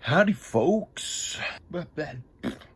Howdy, folks.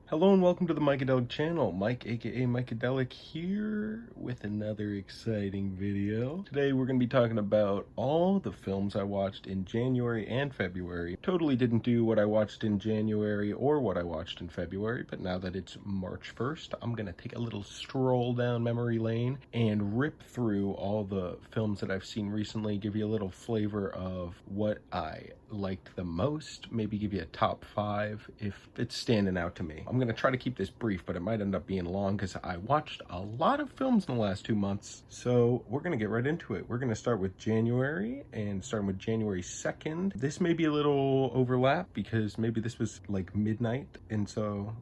Hello and welcome to the mykeadelic channel. Mike, aka mykeadelic, here with another exciting video. Today we're going to be talking about all the films I watched in January and February. Totally didn't do what I watched in January or what I watched in February, but now that it's March 1st, I'm going to take a little stroll down memory lane and rip through all the films that I've seen recently, give you a little flavor of what I liked the most, maybe give you a top 5 if it's standing out to me. I'm gonna try to keep this brief, but it might end up being long because I watched a lot of films in the last 2 months. So we're gonna get right into it. We're gonna start with January, and starting with January 2nd. This may be a little overlap because maybe this was like midnight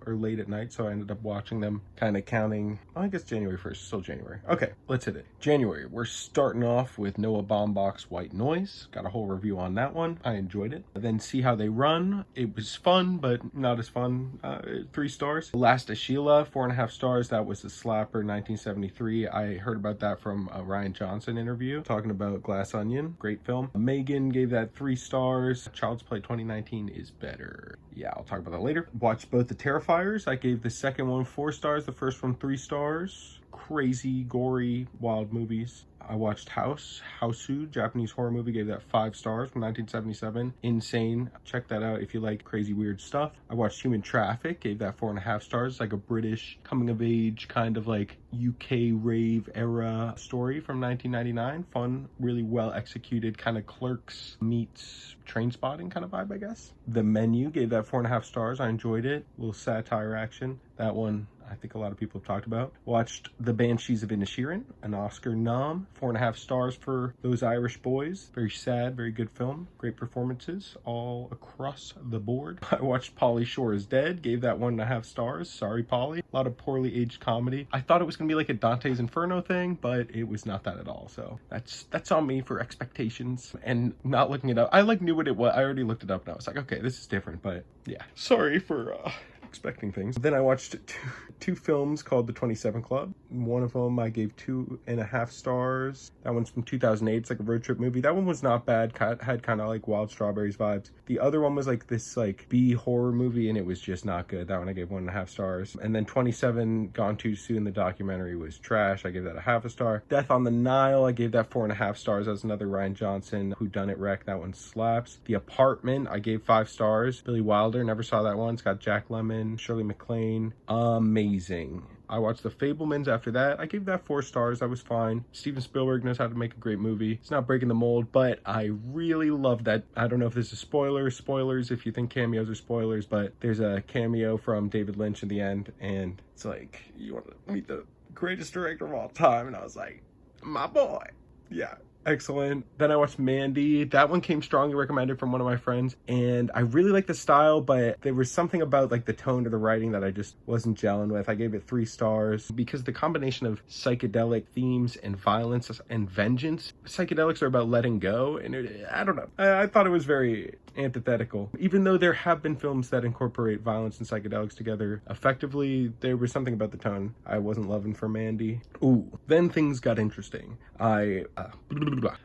or late at night, so I ended up watching them kind of counting. I guess January 1st, still January. Okay, let's hit it. January, we're starting off with Noah Baumbach's White Noise. Got a whole review on that one. I enjoyed it. Then See How They Run. It was fun, but not as fun. 3 stars. Last of Sheila, 4.5 stars. That was a slapper, 1973. I heard about that from a Ryan Johnson interview talking about Glass Onion. Great film. Megan gave that 3 stars. Child's Play 2019 is better. Yeah, I'll talk about that later. Watched both the Terrifiers. I gave the second one 4 stars, the first one 3 stars. Crazy, gory, wild movies. I watched Houseu, Japanese horror movie, gave that 5 stars from 1977. Insane. Check that out if you like crazy, weird stuff. I watched Human Traffic, gave that 4.5 stars. Like a British coming of age, kind of like UK rave era story from 1999. Fun, really well executed, kind of Clerks meets Trainspotting kind of vibe, I guess. The Menu, gave that 4.5 stars. I enjoyed it. A little satire action. That one I think a lot of people have talked about. Watched The Banshees of Inisherin, an Oscar nom. 4.5 stars for those Irish boys. Very sad, very good film. Great performances all across the board. I watched Pauly Shore is Dead. Gave that 1.5 stars. Sorry, Pauly. A lot of poorly aged comedy. I thought it was going to be like a Dante's Inferno thing, but it was not that at all. So that's on me for expectations and not looking it up. I knew what it was. I already looked it up and I was like, okay, this is different, but yeah. Sorry for expecting things. Then I watched two films called The 27 Club. One of them I gave 2.5 stars. That one's from 2008. It's like a road trip movie. That one was not bad. Had kind of like Wild Strawberries vibes. The other one was like this like B horror movie, and it was just not good. That one I gave 1.5 stars. And then 27 Gone Too Soon, the documentary, was trash. I gave that a 0.5 star. Death on the Nile, I gave that 4.5 stars. That was another Ryan Johnson whodunit wreck. That one slaps. The Apartment, I gave 5 stars. Billy Wilder, never saw that one. It's got Jack Lemmon, Shirley MacLaine. Amazing. I watched The Fabelmans after that. I gave that 4 stars. That was fine. Steven Spielberg knows how to make a great movie. It's not breaking the mold, but I really love that. I don't know if this is spoilers if you think cameos are spoilers, but there's a cameo from David Lynch in the end, and it's like, you want to meet the greatest director of all time? And I was like, my boy. Yeah. Excellent. Then I watched Mandy. That one came strongly recommended from one of my friends, and I really like the style, but there was something about like the tone of the writing that I just wasn't gelling with. I gave it 3 stars because the combination of psychedelic themes and violence and vengeance. Psychedelics are about letting go, and I don't know. I thought it was very antithetical. Even though there have been films that incorporate violence and psychedelics together effectively, there was something about the tone I wasn't loving for Mandy. Ooh, then things got interesting. I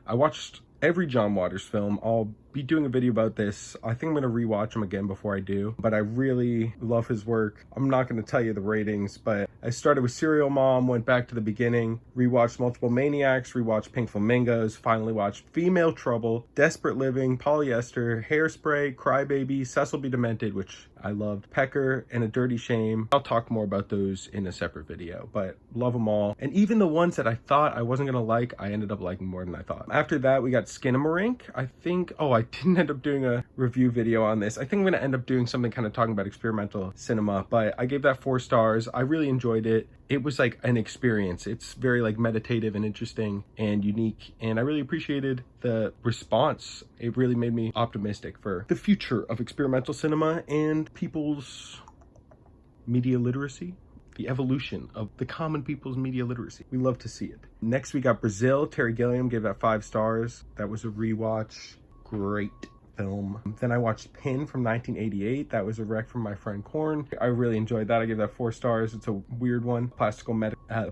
watched every John Waters film. I'll be doing a video about this. I think I'm going to rewatch him again before I do, but I really love his work. I'm not going to tell you the ratings, but I started with Serial Mom, went back to the beginning, rewatched Multiple Maniacs, rewatched Pink Flamingos, finally watched Female Trouble, Desperate Living, Polyester, Hairspray, Crybaby, Cecil B. Demented, which I loved, Pecker, and A Dirty Shame. I'll talk more about those in a separate video, but love them all. And even the ones that I thought I wasn't going to like, I ended up liking more than I thought. After that, we got Skinamarink. I didn't end up doing a review video on this. I think I'm going to end up doing something kind of talking about experimental cinema, but I gave that 4 stars. I really enjoyed it. It was like an experience. It's very like meditative and interesting and unique, and I really appreciated the response. It really made me optimistic for the future of experimental cinema and people's media literacy. The evolution of the common people's media literacy. We love to see it. Next, we got Brazil. Terry Gilliam gave that 5 stars. That was a rewatch. Great film. Then I watched Pin from 1988. That was a rec from my friend Korn. I really enjoyed that. I gave that 4 stars. It's a weird one. Classical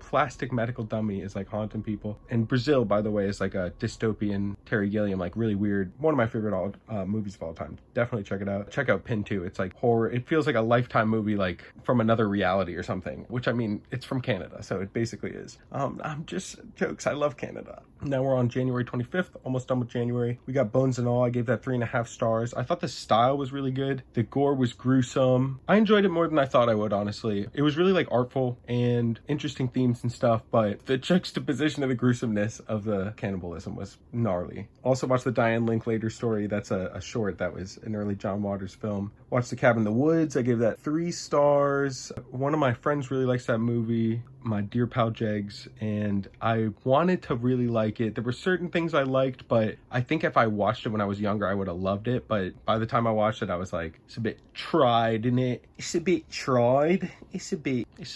plastic medical dummy is like haunting people. And Brazil, by the way, is like a dystopian Terry Gilliam, like really weird, one of my favorite movies of all time. Definitely check it out. Check out Pin 2. It's like horror. It feels like a Lifetime movie, like from another reality or something, which I mean, it's from Canada, so it basically is. I'm just jokes. I love Canada. Now we're on January 25th, almost done with January. We got Bones and All. I gave that 3.5 stars. I thought the style was really good. The gore was gruesome. I enjoyed it more than I thought I would, honestly. It was really like artful and interesting themes and stuff, but the juxtaposition of the gruesomeness of the cannibalism was gnarly. Also watched the Diane Linklater story. That's a short that was an early John Waters film. Watched The Cabin in the Woods. I gave that 3 stars. One of my friends really likes that movie, my dear pal Jegs, and I wanted to really like it. There were certain things I liked, but I think if I watched it when I was younger, I would have loved it. But by the time I watched it, I was like, it's a bit tried, isn't it? It's a bit tried. It's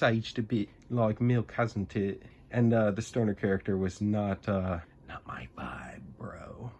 aged a bit like milk, hasn't it? And the stoner character was not my vibe, bro.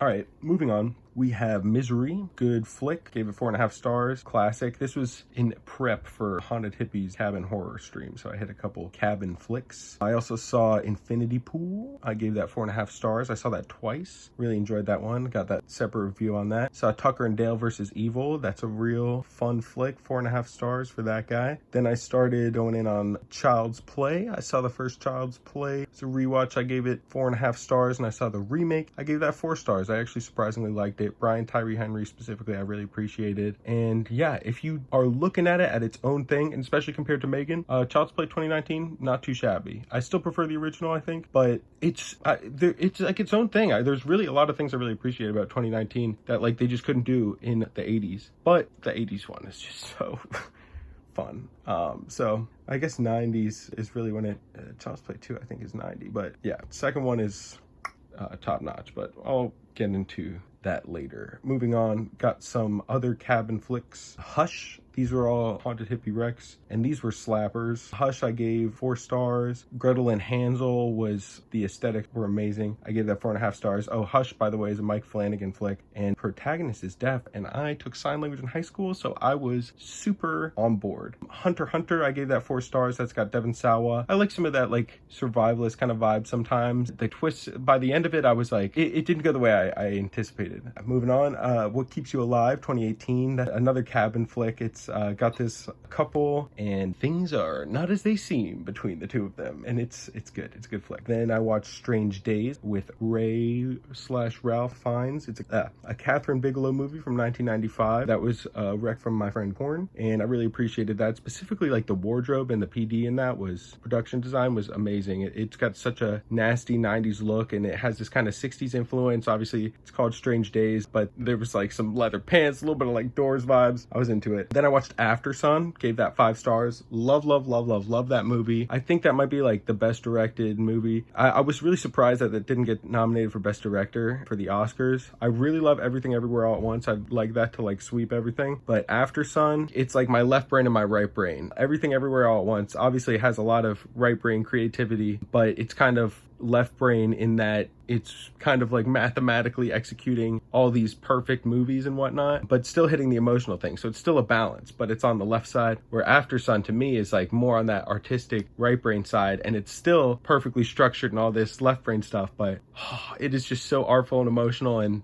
All right, moving on. We have Misery, good flick, gave it 4.5 stars, classic. This was in prep for Haunted Hippie's cabin horror stream, so I hit a couple cabin flicks. I also saw Infinity Pool. I gave that 4.5 stars. I saw that twice. Really enjoyed that one. Got that separate review on that. Saw Tucker and Dale versus Evil. That's a real fun flick. 4.5 stars for that guy. Then I started going in on Child's Play. I saw the first Child's Play. It's a rewatch. I gave it 4.5 stars, and I saw the remake. I gave that 4 stars. I actually surprisingly liked it. Brian Tyree Henry specifically, I really appreciated. And yeah, if you are looking at it at its own thing, and especially compared to Megan, Child's Play 2019, not too shabby. I still prefer the original, I think, but it's like its own thing. There's really a lot of things I really appreciate about 2019 that like they just couldn't do in the 80s. But the 80s one is just so fun. So I guess 90s is really when it, Child's Play 2 I think is 90, but yeah, second one is top notch, but I'll get into that later. Moving on, got some other cabin flicks. Hush, these were all Haunted Hippie Recs, and these were slappers. Hush I gave 4 stars. Gretel and Hansel was, the aesthetics were amazing. I gave that 4.5 stars. Oh, Hush, by the way, is a Mike Flanagan flick, and protagonist is deaf, and I took sign language in high school, so I was super on board. Hunter x Hunter, I gave that 4 stars. That's got Devon Sawa. I like some of that like survivalist kind of vibe sometimes. The twist, by the end of it, I was like, it didn't go the way I anticipated. Moving on, What Keeps You Alive 2018, another cabin flick. It's got this couple and things are not as they seem between the two of them, and it's good. It's a good flick. Then I watched Strange Days with Ray/Ralph Fiennes. It's a Catherine Bigelow movie from 1995 that was a rec from my friend Korn, and I really appreciated that. Specifically like the wardrobe and the PD in that production design was amazing. It's got such a nasty 90s look, and it has this kind of 60s influence. Obviously it's called Strange Days, but there was like some leather pants, a little bit of like Doors vibes. I was into it. Then I watched After Sun, gave that 5 stars. Love that movie. I think that might be like the best directed movie. I was really surprised that it didn't get nominated for best director for the Oscars. I really love Everything Everywhere All at Once. I'd like that to like sweep everything, but After Sun, it's like my left brain and my right brain. Everything Everywhere All at Once obviously has a lot of right brain creativity, but it's kind of left brain in that it's kind of like mathematically executing all these perfect movies and whatnot, but still hitting the emotional thing. So it's still a balance, but it's on the left side, where After Sun to me is like more on that artistic right brain side, and it's still perfectly structured and all this left brain stuff, but it is just so artful and emotional. And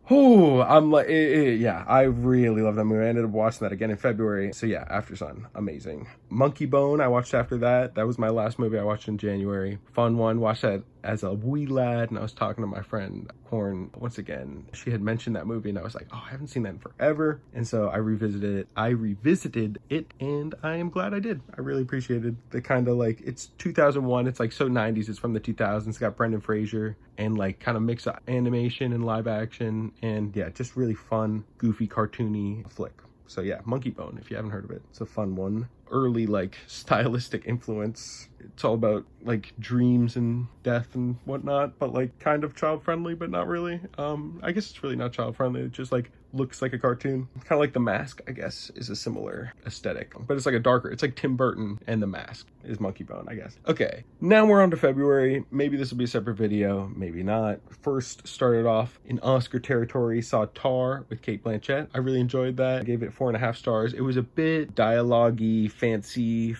I'm like, yeah, I really love that movie. I ended up watching that again in February. So yeah, After Sun, amazing. Monkey Bone, I watched after that. That was my last movie I watched in January. Fun one. Watched that as a wee lad, and I was talking to my friend Korn once again. She had mentioned that movie, and I was like, oh, I haven't seen that in forever. And so I revisited it, and I am glad I did. I really appreciated the kind of like, it's 2001. It's like so 90s. It's from the 2000s. It's got Brendan Fraser and like kind of mix of animation and live action, and yeah, just really fun, goofy, cartoony flick. So yeah, Monkey Bone, if you haven't heard of it, it's a fun one. Early like stylistic influence. It's all about like dreams and death and whatnot, but like kind of child friendly, but not really. I guess it's really not child friendly. It's just like looks like a cartoon. Kind of like The Mask, I guess, is a similar aesthetic. But it's like a darker, it's like Tim Burton and The Mask is Monkey Bone, I guess. Okay, now we're on to February. Maybe this will be a separate video, maybe not. First, started off in Oscar territory, saw Tar with Cate Blanchett. I really enjoyed that. I gave it 4.5 stars. It was a bit dialogue-y, fancy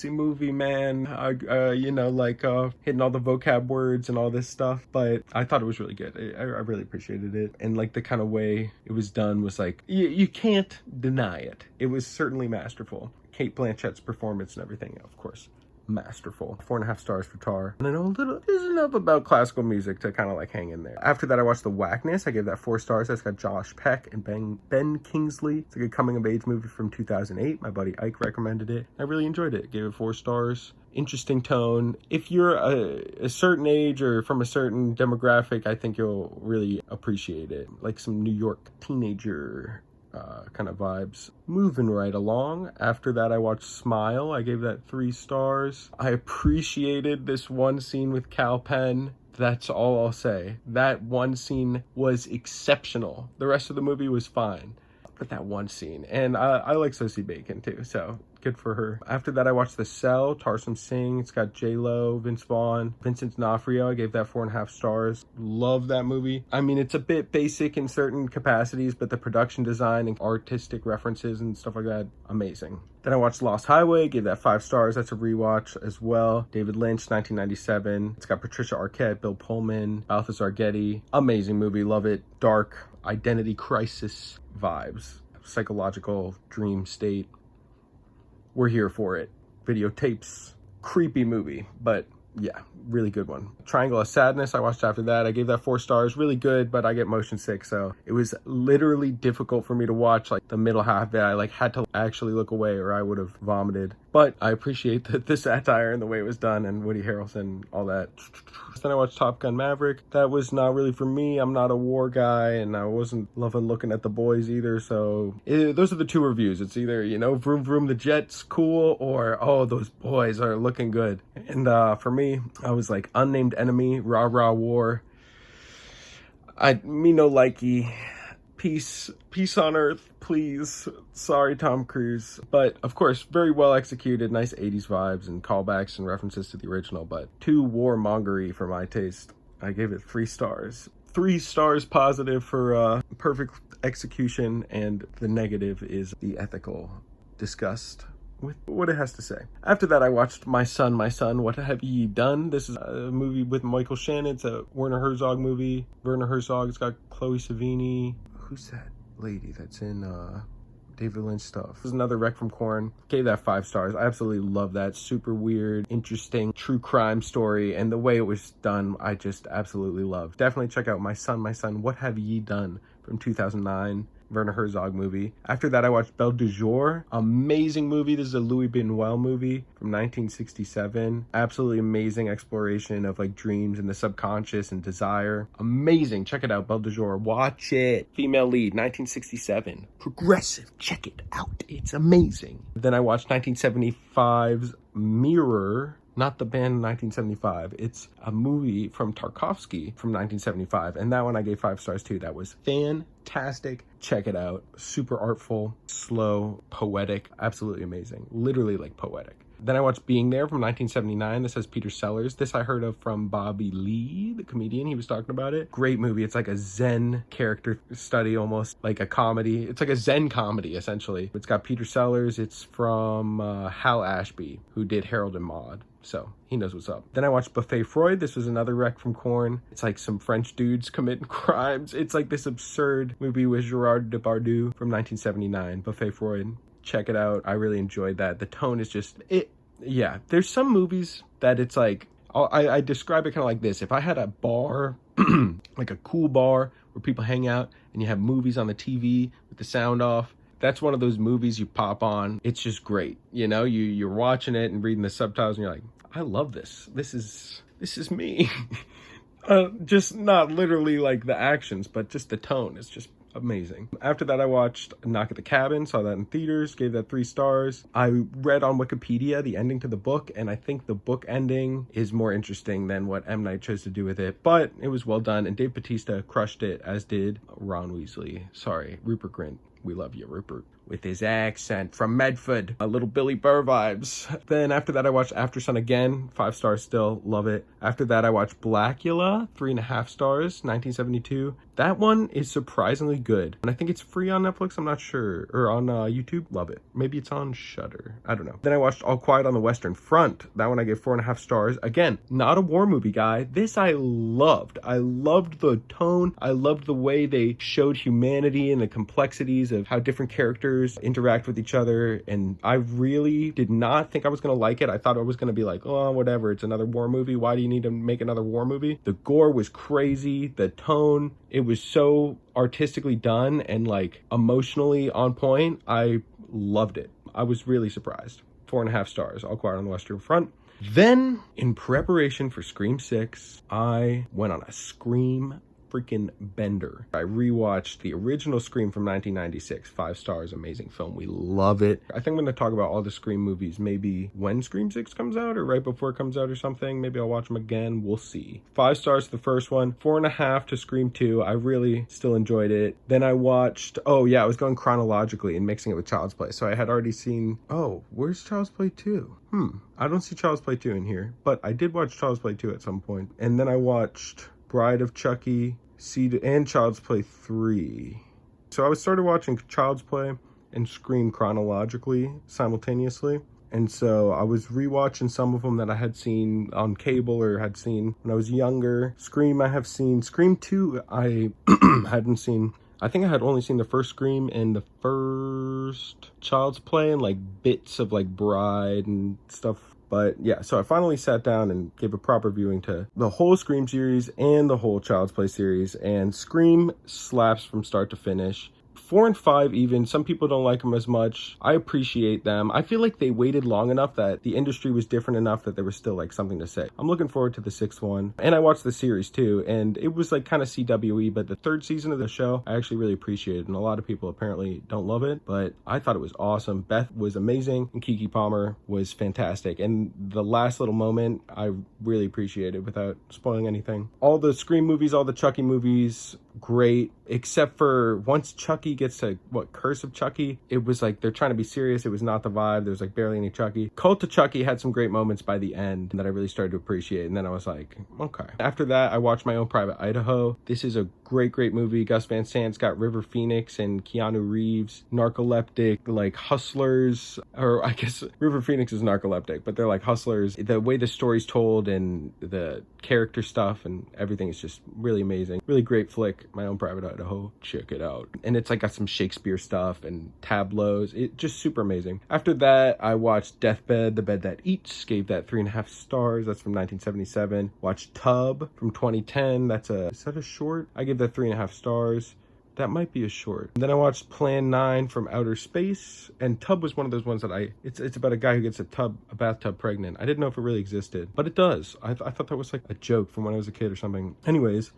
movie, man. You know, like hitting all the vocab words and all this stuff. But I thought it was really good. I really appreciated it. And like the kind of way it was done was like, you can't deny it. It was certainly masterful. Cate Blanchett's performance and everything, of course, masterful. 4.5 stars for Tar. And I know a little, there's enough about classical music to kind of like hang in there. After that, I watched The Whackness. I gave that 4 stars. That's got Josh Peck and Ben Kingsley. It's a good coming of age movie from 2008. My buddy Ike recommended it. I really enjoyed it. Gave it 4 stars. Interesting tone. If you're a certain age or from a certain demographic, I think you'll really appreciate it. Like some New York teenager kind of vibes. Moving right along. After that, I watched Smile. I gave that 3 stars. I appreciated this one scene with Cal Penn. That's all I'll say. That one scene was exceptional. The rest of the movie was fine. But that one scene. And I like Sosie Bacon too, so good for her. After that, I watched The Cell, Tarsum Singh. It's got J-Lo, Vince Vaughn, Vincent D'Onofrio. I gave that 4.5 stars. Love that movie. I mean, it's a bit basic in certain capacities, but the production design and artistic references and stuff like that, amazing. Then I watched Lost Highway, gave that 5 stars. That's a rewatch as well. David Lynch, 1997. It's got Patricia Arquette, Bill Pullman, Balthazar Getty. Amazing movie, love it. Dark, identity crisis vibes. Psychological dream state. We're here for it. Videotapes. Creepy movie, but yeah, really good one. Triangle of Sadness, I watched after that. I gave that 4 stars. Really good, but I get motion sick, so it was literally difficult for me to watch like the middle half of it. I like had to actually look away or I would have vomited. But I appreciate the satire and the way it was done and Woody Harrelson, all that. Then I watched Top Gun Maverick. That was not really for me. I'm not a war guy and I wasn't loving looking at the boys either. So those are the 2 reviews. It's either, you know, vroom vroom the jet's cool or, oh, those boys are looking good. And for me, I was like, unnamed enemy, rah rah war. Me no likey. Peace on earth, please. Sorry, Tom Cruise. But of course, very well executed, nice 80s vibes and callbacks and references to the original, but too warmongery for my taste. I gave it 3 stars. 3 stars positive for perfect execution, and the negative is the ethical disgust with what it has to say. After that, I watched My Son, What Have Ye Done? This is a movie with Michael Shannon. It's a Werner Herzog movie. Werner Herzog, it's got Chloe Sevigny. Who's that lady that's in David Lynch stuff? This is another Wreck from Corn. Gave that 5 stars. I absolutely love that. Super weird, interesting, true crime story. And the way it was done, I just absolutely love. Definitely check out My Son, What Have Ye Done? From 2009. Werner Herzog movie. After that, I watched Belle du Jour. Amazing movie. This is a Louis Buñuel movie from 1967. Absolutely amazing exploration of like dreams and the subconscious and desire. Amazing. Check it out. Belle du Jour. Watch it. Female lead, 1967. Progressive. Check it out. It's amazing. Then I watched 1975's Mirror. Not the band 1975. It's a movie from Tarkovsky from 1975. And that one I gave 5 stars too. That was fantastic. Check it out. Super artful, slow, poetic. Absolutely amazing. Literally like poetic. Then I watched Being There from 1979. This has Peter Sellers. This I heard of from Bobby Lee, the comedian. He was talking about it. Great movie. It's like a Zen character study, almost like a comedy. It's like a Zen comedy, essentially. It's got Peter Sellers. It's from Hal Ashby, who did Harold and Maude. So he knows what's up. Then I watched Buffet Freud. This was another Wreck from Corn. It's like some French dudes committing crimes. It's like this absurd movie with Gerard Depardieu from 1979. Buffet Freud. Check it out. I really enjoyed that. The tone is just it. Yeah, there's some movies that it's like, I describe it kind of like this. If I had a bar, like a cool bar where people hang out and you have movies on the TV with the sound off, that's one of those movies you pop on. It's just great. You know, you're watching it and reading the subtitles and you're like, I love this. This is me. Just not literally like the actions, but just the tone is just Amazing. After that, I watched Knock at the Cabin, saw that in theaters, gave that 3 stars. I read on Wikipedia the ending to the book, and I think the book ending is more interesting than what M. Night chose to do with it, but it was well done, and Dave Bautista crushed it, as did Ron Weasley. Sorry, Rupert Grint. We love you, Rupert. With his accent from Medford. A little Billy Burr vibes. Then after that, I watched After Sun again. 5 stars still. Love it. After that, I watched Blackula. 3.5 stars. 1972. That one is surprisingly good. And I think it's free on Netflix. I'm not sure. Or on YouTube. Love it. Maybe it's on Shudder. I don't know. Then I watched All Quiet on the Western Front. That one I gave 4.5 stars. Again, not a war movie guy. This I loved. I loved the tone. I loved the way they showed humanity and the complexities of how different characters interact with each other, and I really did not think I was going to like it. I thought I was going to be like, oh, whatever, it's another war movie. Why do you need to make another war movie? The gore was crazy. The tone, it was so artistically done and like emotionally on point. I loved it. I was really surprised. 4.5 stars. All Quiet on the Western Front. Then, in preparation for Scream 6, I went on a Scream freaking bender. I rewatched the original Scream from 1996. 5 stars, amazing film. We love it. I think I'm going to talk about all the Scream movies maybe when Scream 6 comes out or right before it comes out or something. Maybe I'll watch them again. We'll see. 5 stars to the first one. 4.5 to Scream 2. I really still enjoyed it. Then I watched, oh yeah, I was going chronologically and mixing it with Child's Play. So I had already seen, oh, where's Child's Play 2? I don't see Child's Play 2 in here, but I did watch Child's Play 2 at some point. And then I watched Bride of Chucky, and Child's Play 3. So I started watching Child's Play and Scream chronologically, simultaneously. And so I was rewatching some of them that I had seen on cable or had seen when I was younger. Scream I have seen. Scream 2 I hadn't seen. I think I had only seen the first Scream and the first Child's Play and like bits of like Bride and stuff. But yeah, so I finally sat down and gave a proper viewing to the whole Scream series and the whole Child's Play series. And Scream slaps from start to finish. 4 and 5 even, some people don't like them as much. I appreciate them. I feel like they waited long enough that the industry was different enough that there was still like something to say. I'm looking forward to the 6th one. And I watched the series too, and it was like kind of CWE, but the 3rd season of the show, I actually really appreciated. And a lot of people apparently don't love it, but I thought it was awesome. Beth was amazing, and Keke Palmer was fantastic. And the last little moment, I really appreciated without spoiling anything. All the Scream movies, all the Chucky movies, great, except for once Chucky gets to Curse of Chucky, it was like they're trying to be serious. It was not the vibe. There was like barely any Chucky. Cult of Chucky had some great moments by the end that I really started to appreciate, and then I was like, okay. After that, I watched My Own Private Idaho. This is a great movie. Gus Van Sant's got River Phoenix and Keanu Reeves, narcoleptic, like hustlers, or I guess River Phoenix is narcoleptic, but they're like hustlers. The way the story's told and the character stuff and everything is just really amazing. Really great flick. My Own Private Idaho. Check it out. And it's like got some Shakespeare stuff and tableaus. It just super amazing. After that, I watched Deathbed, The Bed That Eats. Gave that 3.5 stars. That's from 1977. Watched Tub from 2010. Is that a short? I gave that 3.5 stars. That might be a short. And then I watched Plan 9 from Outer Space, and Tub was one of those ones that it's about a guy who gets a bathtub pregnant. I didn't know if it really existed, but it does. I thought that was like a joke from when I was a kid or something. Anyways,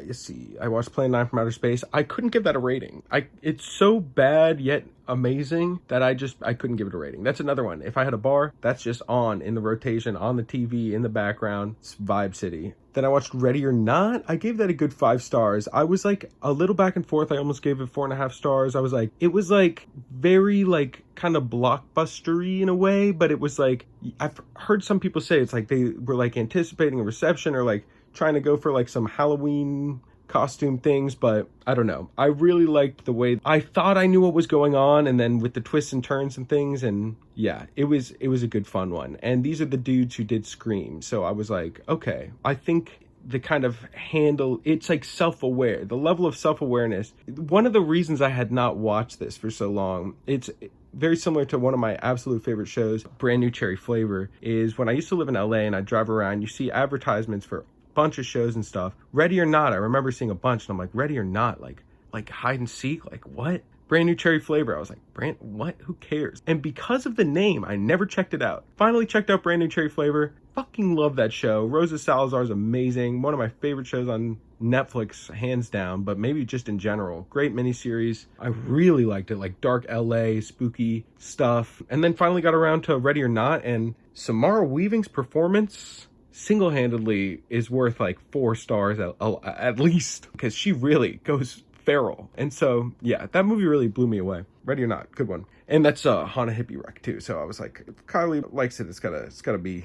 you see, I watched Plan 9 from Outer Space. I couldn't give that a rating. It's so bad yet amazing that I couldn't give it a rating. That's another one. If I had a bar, that's just on in the rotation, on the TV, in the background. It's Vibe City. Then I watched Ready or Not. I gave that a good 5 stars. I was like a little back and forth. I almost gave it 4.5 stars. I was like, it was like very like kind of blockbustery in a way, but it was like, I've heard some people say it's like they were like anticipating a reception or like trying to go for like some Halloween costume things, but I don't know. I really liked the way I thought I knew what was going on, and then with the twists and turns and things, and yeah, it was a good fun one. And these are the dudes who did Scream, so I was like, okay, I think the kind of handle, it's like self-aware, the level of self-awareness. One of the reasons I had not watched this for so long, it's very similar to one of my absolute favorite shows, Brand New Cherry Flavor, is when I used to live in LA and I drive around, you see advertisements for bunch of shows and stuff. Ready or Not, I remember seeing a bunch, and I'm like, Ready or Not, like hide and seek, like what? Brand New Cherry Flavor. I was like, what? Who cares? And because of the name, I never checked it out. Finally checked out Brand New Cherry Flavor. fucking love that show. Rosa Salazar is amazing. One of my favorite shows on Netflix, hands down, but maybe just in general. Great miniseries. I really liked it, like dark LA, spooky stuff. And then finally got around to Ready or Not, and Samara Weaving's performance single-handedly is worth like 4 stars at least, because she really goes feral. And so, yeah, that movie really blew me away. Ready or Not, good one. And that's Hana Hippie Wreck too. So I was like, if Kylie likes it, it's gotta be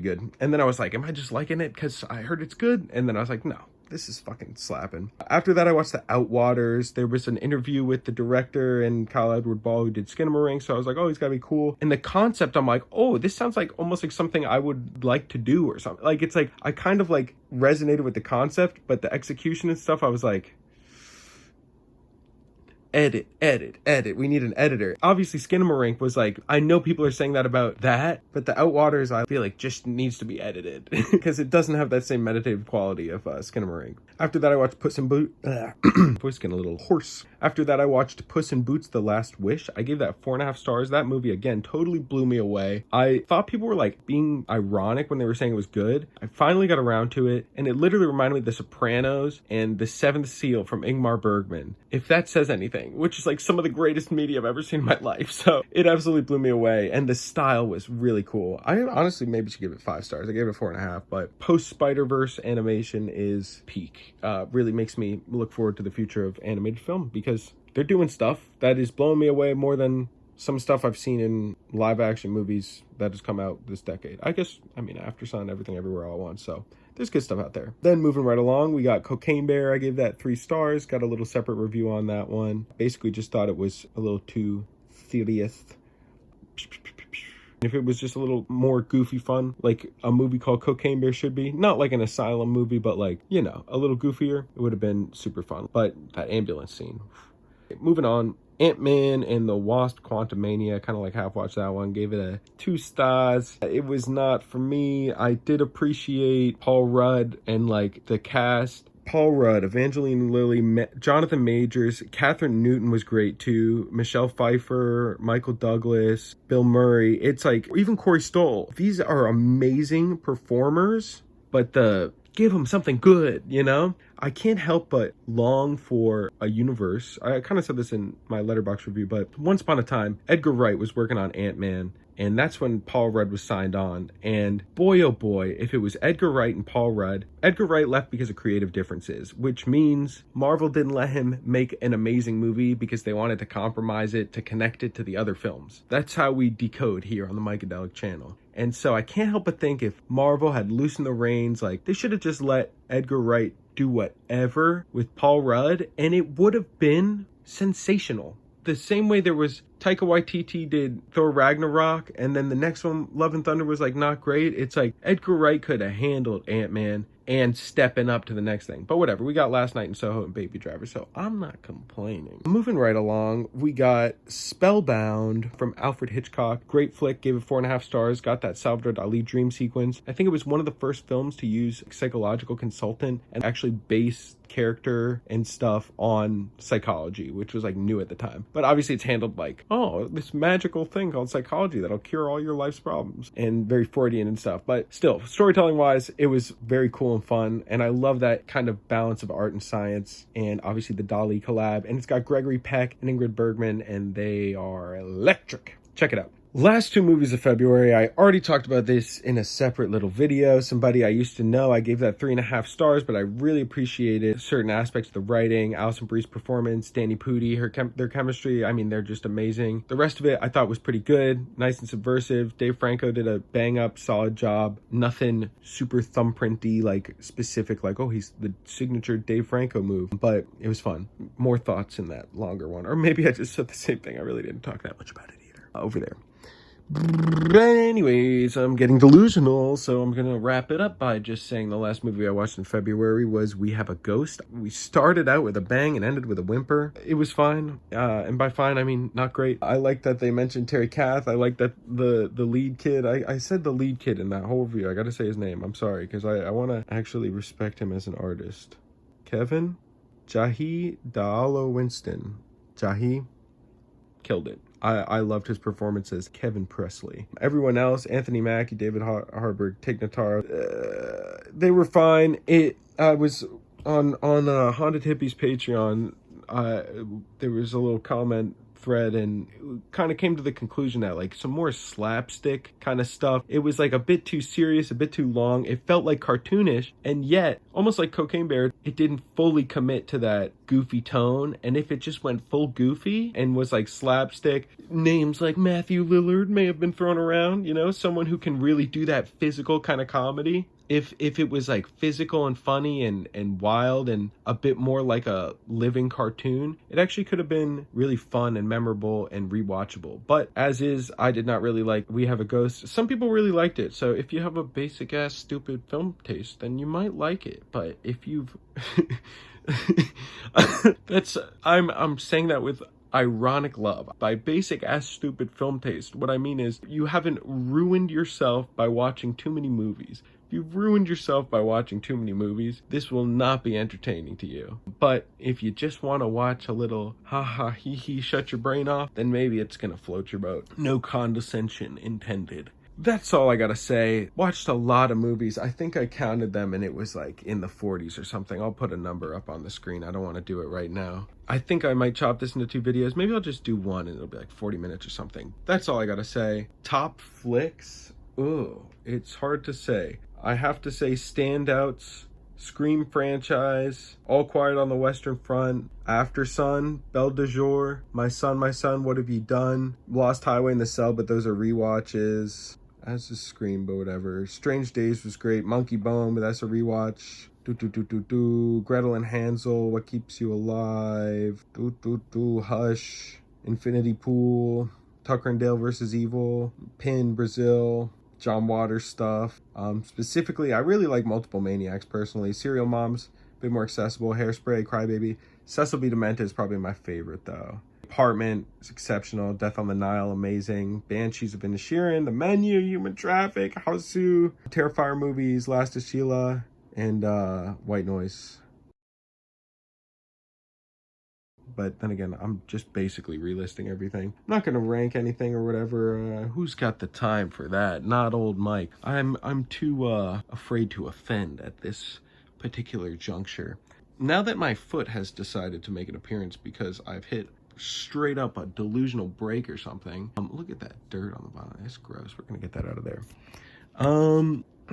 good. And then I was like, am I just liking it because I heard it's good? And then I was like, no, this is fucking slapping. After that, I watched The Outwaters. There was an interview with the director and Kyle Edward Ball, who did Skinamarink. So I was like, oh, he's gotta be cool. And the concept, I'm like, oh, this sounds like almost like something I would like to do or something. Like, it's like, I kind of like resonated with the concept, but the execution and stuff, I was like, edit. We need an editor. Obviously, Skinamarink was like, I know people are saying that about that, but The Outwaters, I feel like just needs to be edited because it doesn't have that same meditative quality of Skinamarink. After that, I watched Puss in Boots. Voice getting a little hoarse. After that, I watched Puss in Boots: The Last Wish. I gave that 4.5 stars. That movie, again, totally blew me away. I thought people were like being ironic when they were saying it was good. I finally got around to it, and it literally reminded me of The Sopranos and The Seventh Seal from Ingmar Bergman, if that says anything, which is like some of the greatest media I've ever seen in my life. So it absolutely blew me away, and the style was really cool. I honestly maybe should give it 5 stars. I gave it 4.5, but post Spider-Verse animation is peak. Really makes me look forward to the future of animated film, because they're doing stuff that is blowing me away more than some stuff I've seen in live action movies that has come out this decade. I mean, After Sun, Everything Everywhere All at Once. So there's good stuff out there. Then moving right along, we got Cocaine Bear. I gave that 3 stars. Got a little separate review on that one. Basically just thought it was a little too serious. If it was just a little more goofy fun, like a movie called Cocaine Bear should be, not like an asylum movie, but like, you know, a little goofier, it would have been super fun. But that ambulance scene. Moving on, Ant-Man and the Wasp: Quantumania, kind of like half watched that one, gave it a 2 stars. It was not for me. I did appreciate Paul Rudd and like the cast. Paul Rudd, Evangeline Lilly, Jonathan Majors, Catherine Newton was great too, Michelle Pfeiffer, Michael Douglas, Bill Murray. It's like, even Corey Stoll. These are amazing performers, but give them something good, you know? I can't help but long for a universe. I kind of said this in my Letterboxd review, but once upon a time, Edgar Wright was working on Ant-Man, and that's when Paul Rudd was signed on. And boy, oh boy, if it was Edgar Wright and Paul Rudd, Edgar Wright left because of creative differences, which means Marvel didn't let him make an amazing movie because they wanted to compromise it to connect it to the other films. That's how we decode here on the mykeadelic channel. And so I can't help but think if Marvel had loosened the reins, like, they should have just let Edgar Wright do whatever with Paul Rudd, and it would have been sensational. The same way there was Taika Waititi did Thor Ragnarok, and then the next one, Love and Thunder, was like not great. It's like Edgar Wright could have handled Ant-Man and stepping up to the next thing. But whatever, we got Last Night in Soho and Baby Driver, so I'm not complaining. Moving right along, we got Spellbound from Alfred Hitchcock. Great flick, gave it 4.5 stars. Got that Salvador Dali dream sequence. I think it was one of the first films to use psychological consultant and actually base character and stuff on psychology, which was like new at the time. But obviously it's handled like, oh, this magical thing called psychology that'll cure all your life's problems, and very Freudian and stuff. But still, storytelling wise, it was very cool and fun, and I love that kind of balance of art and science, and obviously the Dali collab, and it's got Gregory Peck and Ingrid Bergman, and they are electric. Check it out. Last 2 movies of February, I already talked about this in a separate little video. Somebody I used to know, I gave that 3.5 stars, but I really appreciated certain aspects of the writing, Alison Brie's performance, Danny Pudi, their chemistry. I mean, they're just amazing. The rest of it I thought was pretty good, nice and subversive. Dave Franco did a bang up, solid job. Nothing super thumbprinty, like specific, like, oh, he's the signature Dave Franco move, but it was fun. More thoughts in that longer one, or maybe I just said the same thing. I really didn't talk that much about it either. Over there. But anyways, I'm getting delusional, so I'm gonna wrap it up by just saying the last movie I watched in February was We Have a Ghost. We started out with a bang and ended with a whimper. It was fine, and by fine I mean not great. I like that they mentioned Terry Kath. I like that the lead kid, I said the lead kid in that whole review. I gotta say his name, I'm sorry, because I want to actually respect him as an artist. Kevin Jahi Daalo Winston. Jahi. killed it. I loved his performance as Kevin Presley. Everyone else, Anthony Mackie, David Harbour, Tig Notaro, they were fine. I was on Haunted Hippie's Patreon. There was a little comment thread, and kind of came to the conclusion that like some more slapstick kind of stuff, it was like a bit too serious, a bit too long. It felt like cartoonish, and yet almost like Cocaine Bear, it didn't fully commit to that goofy tone. And if it just went full goofy and was like slapstick, names like Matthew Lillard may have been thrown around, you know, someone who can really do that physical kind of comedy. If it was like physical and funny and wild and a bit more like a living cartoon, it actually could have been really fun and memorable and rewatchable. But as is, I did not really like We Have a Ghost. Some people really liked it. So if you have a basic ass stupid film taste, then you might like it. But if you've I'm saying that with ironic love. By basic ass stupid film taste, what I mean is you haven't ruined yourself by watching too many movies. If you've ruined yourself by watching too many movies, this will not be entertaining to you. But if you just want to watch a little ha ha hee hee shut your brain off, then maybe it's gonna float your boat. No condescension intended. That's all I gotta say. Watched a lot of movies. I think I counted them and it was like in the 40s or something. I'll put a number up on the screen. I don't want to do it right now. I think I might chop this into 2 videos. Maybe I'll just do one and it'll be like 40 minutes or something. That's all I gotta say. Top flicks? Ooh, it's hard to say. I have to say standouts: Scream franchise, All Quiet on the Western Front, After Sun, Belle de Jour, My Son, What Have You Done, Lost Highway in the Cell, but those are rewatches. As is Scream, but whatever. Strange Days was great. Monkey Bone, but that's a rewatch. Gretel and Hansel, What Keeps You Alive. Hush, Infinity Pool, Tucker and Dale versus Evil, Pin, Brazil, John Waters stuff. Specifically, I really like Multiple Maniacs personally. Serial Moms, a bit more accessible. Hairspray, Crybaby. Cecil B. Demented is probably my favorite though. Apartment is exceptional. Death on the Nile, amazing. Banshees of Inisherin, The Menu, Human Traffic, Hausu, Terrifier movies, Last of Sheila, and White Noise. But then again, I'm just basically relisting everything. I'm not gonna rank anything or whatever. Who's got the time for that? Not old Mike. I'm too afraid to offend at this particular juncture. Now that my foot has decided to make an appearance because I've hit straight up a delusional break or something. Look at that dirt on the bottom. That's gross. We're gonna get that out of there.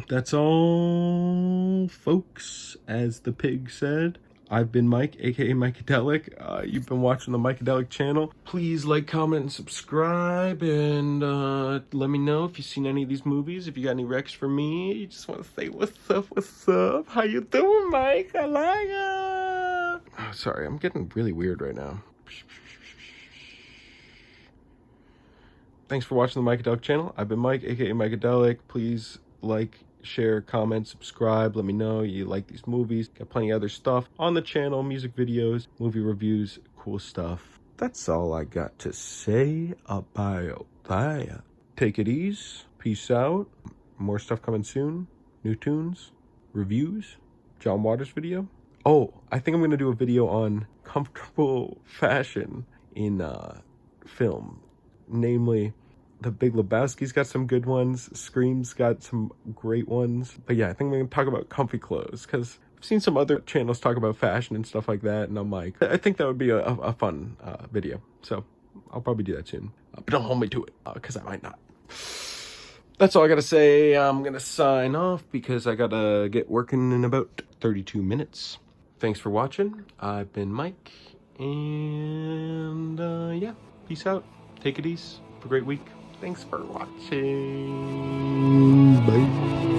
That's all, folks, as the pig said. I've been Mike, aka mykeadelic. You've been watching the mykeadelic channel. Please like, comment, and subscribe, and let me know if you've seen any of these movies. If you got any recs for me, you just want to say what's up. How you doing, Mike? I like it. Oh, sorry, I'm getting really weird right now. Thanks for watching the mykeadelic channel. I've been Mike, aka mykeadelic. Please like, share, comment, subscribe. Let me know you like these movies. Got plenty of other stuff on the channel, music videos, movie reviews, cool stuff. That's all I got to say about that. Take it easy. Peace out. More stuff coming soon. New tunes, reviews, John Waters video. Oh, I think I'm gonna do a video on comfortable fashion in film, namely The Big Lebowski's got some good ones. Scream's got some great ones. But yeah, I think we're going to talk about comfy clothes, because I've seen some other channels talk about fashion and stuff like that, and I'm like, I think that would be a fun video. So I'll probably do that soon. But don't hold me to it, because I might not. That's all I got to say. I'm going to sign off because I got to get working in about 32 minutes. Thanks for watching. I've been Mike. And yeah, peace out. Take it easy. Have a great week. Thanks for watching. Bye.